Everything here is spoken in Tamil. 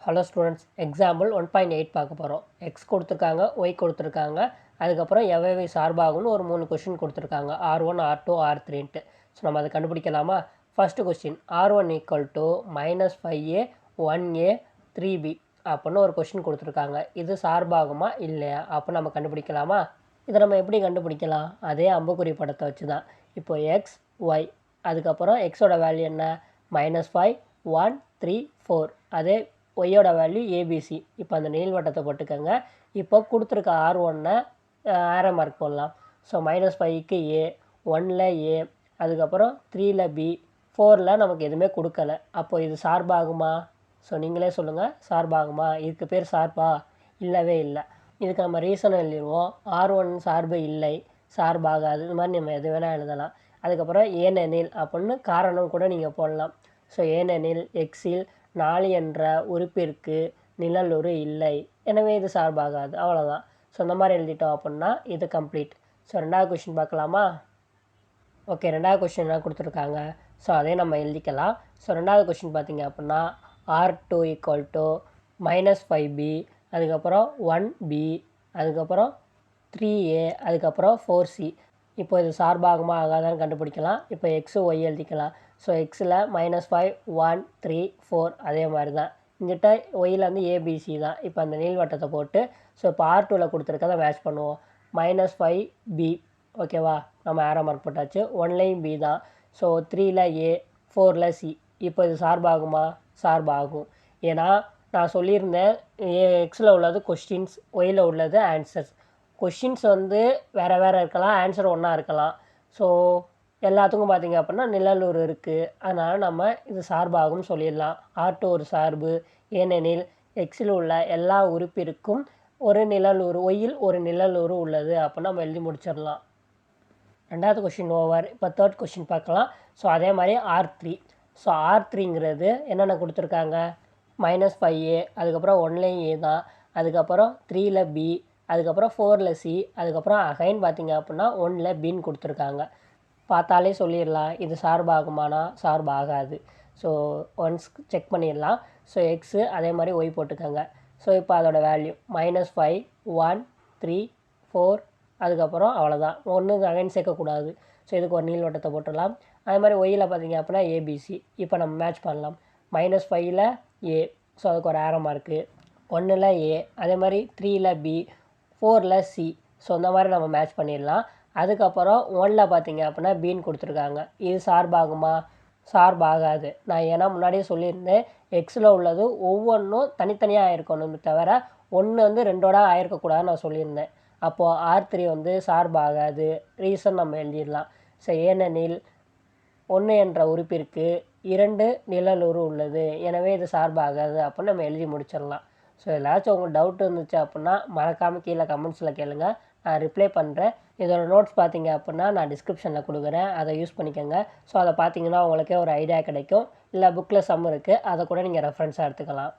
ஹலோ ஸ்டூடெண்ட்ஸ், எக்ஸாம்பிள் 1.8 பார்க்க போகிறோம். எக்ஸ் கொடுத்துருக்காங்க, ஒய் கொடுத்துருக்காங்க, அதுக்கப்புறம் எவை சார்பாகும்னு ஒரு 3 கொஷின் கொடுத்துருக்காங்க. R1, R2, R3ன்ட்டு. ஸோ நம்ம அதை கண்டுபிடிக்கலாமா? First question, R1 equal to -5a 1a 3b அப்படின்னு ஒரு கொஷின் கொடுத்துருக்காங்க. இது சார்பாகுமா இல்லையா அப்போ நம்ம கண்டுபிடிக்கலாமா? இதை நம்ம எப்படி கண்டுபிடிக்கலாம்? அதே அம்புக்குறி படத்தை வச்சு தான். இப்போ எக்ஸ், ஒய், அதுக்கப்புறம் எக்ஸோட வேல்யூ என்ன? -5 1 3 4. அதே ஒய்யோட வேல்யூ ஏபிசி. இப்போ அந்த நீள்வட்டத்தை போட்டுக்கோங்க. இப்போ கொடுத்துருக்க R1 ஆரோ மார்க் போடலாம். ஸோ -5க்கு ஏ, 1ல் ஏ, அதுக்கப்புறம் 3ல் பி, 4ல் நமக்கு எதுவுமே கொடுக்கல. அப்போ இது சார்பாகுமா? ஸோ நீங்களே சொல்லுங்கள், சார்பாகுமா? இதுக்கு பேர் சார்பா? இல்லவே இல்லை. இதுக்கு நம்ம ரீசன் எழுதிடுவோம். R1 சார்பு இல்லை, சார்பாகாது. இது மாதிரி நம்ம எது வேணால் எழுதலாம். அதுக்கப்புறம் ஏனெனில் அப்படின்னு காரணம் கூட நீங்கள் போடலாம். ஸோ ஏனெனில் எக்ஸில் 4 என்ற உறுப்பிற்கு நிழலுரு இல்லை, எனவே இது சார்பாகாது. அவ்வளோதான். ஸோ இந்த மாதிரி எழுதிட்டோம் அப்படின்னா இது கம்ப்ளீட். ஸோ ரெண்டாவது கொஷின் பார்க்கலாமா? ஓகே, ரெண்டாவது கொஷின் என்ன கொடுத்துருக்காங்க? ஸோ அதே நம்ம எழுதிக்கலாம். ஸோ ரெண்டாவது கொஷின் பார்த்திங்க அப்படின்னா R2 ஈக்குவல் டு -5b, அதுக்கப்புறம் 1b, அதுக்கப்புறம் 3a, அதுக்கப்புறம் 4c. இப்போ இது சார்பாகுமா ஆகாதான்னு கண்டுபிடிக்கலாம். இப்போ எக்ஸு ஒய் எழுதிக்கலாம். ஸோ எக்ஸில் -5 1 3 4 அதே மாதிரி தான். இங்கிட்ட ஒயில் வந்து ஏபிசி தான். இப்போ அந்த நீள்வட்டத்தை போட்டு ஸோ இப்போ R2வில் கொடுத்துருக்கதை மேட்ச் பண்ணுவோம். -5b, ஓகேவா? நம்ம ஆரோ மார்க் போட்டாச்சு. 1லையும் பி தான். ஸோ 3ல் ஏ, 4ல் சி. இப்போ இது சார்பாகுமா? சார்பாகும். ஏன்னா நான் சொல்லியிருந்தேன், எக்ஸில் உள்ளது கொஸ்டின்ஸ், ஒயில் உள்ளது ஆன்சர்ஸ். கொஷின்ஸ் வந்து வேறு வேறு இருக்கலாம், ஆன்சர் ஒன்றா இருக்கலாம். ஸோ எல்லாத்துக்கும் பார்த்திங்க அப்படின்னா நிழலுரு இருக்குது. அதனால் நம்ம இது சார்பாகும்னு சொல்லிடலாம். R2 ஒரு சார்பு, ஏனெனில் எக்ஸில் உள்ள எல்லா உறுப்பிற்கும் ஒரு நிழலுரு, ஒயில் ஒரு நிழலுரு உள்ளது அப்படின்னு நம்ம எழுதி முடிச்சிடலாம். ரெண்டாவது கொஷின் ஓவர். இப்போ தேர்ட் கொஷின் பார்க்கலாம். ஸோ அதே மாதிரி R3. ஸோ R3ங்கிறது என்னென்ன கொடுத்துருக்காங்க? -5a, அதுக்கப்புறம் 1லையும் ஏ தான், அதுக்கப்புறம் 3ல் பி, அதுக்கப்புறம் 4ல் சி, அதுக்கப்புறம் அகைன் பார்த்திங்க அப்படின்னா 1ல் பின்னு கொடுத்துருக்காங்க. பார்த்தாலே சொல்லிடலாம் இது சார்பாகுமானா? சார்பாகாது. ஸோ ஒன்ஸ் செக் பண்ணிடலாம். ஸோ எக்ஸு அதே மாதிரி ஒய் போட்டுக்கோங்க. ஸோ இப்போ அதோட வேல்யூ -5 1 3 4, அதுக்கப்புறம் அவ்வளோதான். ஒன்று அகைன் சேர்க்கக்கூடாது. ஸோ இதுக்கு ஒரு நீள்வட்டத்தை போட்டுடலாம். அதே மாதிரி ஒய்யில் பார்த்திங்க அப்படின்னா ஏபிசி. இப்போ நம்ம மேட்ச் பண்ணலாம். -5ல் ஏ, ஸோ அதுக்கு ஒரு ஆரோ மார்க்கு. 1ல் ஏ, அதே மாதிரி 3ல் பி, 4ல் சி. ஸோ இந்த மாதிரி நம்ம மேட்ச் பண்ணிடலாம். அதுக்கப்புறம் 1ல் பார்த்திங்க அப்படின்னா பின்னு கொடுத்துருக்காங்க. இது சார்பாகுமா? சார்பாகாது. நான் ஏன்னா முன்னாடியே சொல்லியிருந்தேன், எக்ஸில் உள்ளது ஒவ்வொன்றும் தனித்தனியாக இருக்கணுமே தவிர ஒன்று வந்து ரெண்டோட ஆயிருக்கக்கூடாதுன்னு நான் சொல்லியிருந்தேன். அப்போது R3 வந்து சார்பாகாது. ரீசன் நம்ம எழுதிடலாம். ஸோ ஏனெனில் 1 என்ற உறுப்பிற்கு 2 நிழலுரு உள்ளது, எனவே இது சார்பாகாது அப்படின்னு நம்ம எழுதி முடிச்சிடலாம். ஸோ ஏதாச்சும் உங்களுக்கு டவுட் இருந்துச்சு அப்படின்னா மறக்காமல் கீழே கமெண்ட்ஸில் கேளுங்க, நான் ரிப்ளை பண்ணுறேன். இதோட நோட்ஸ் பார்த்தீங்க அப்படின்னா நான் டிஸ்கிரிப்ஷனில் கொடுக்குறேன், அதை யூஸ் பண்ணிக்கோங்க. ஸோ அதை பார்த்தீங்கன்னா உங்களுக்கே ஒரு ஐடியா கிடைக்கும். இல்லை புக்கில் சம் இருக்குது, அதை கூட நீங்கள் ரெஃபரன்ஸாக எடுத்துக்கலாம்.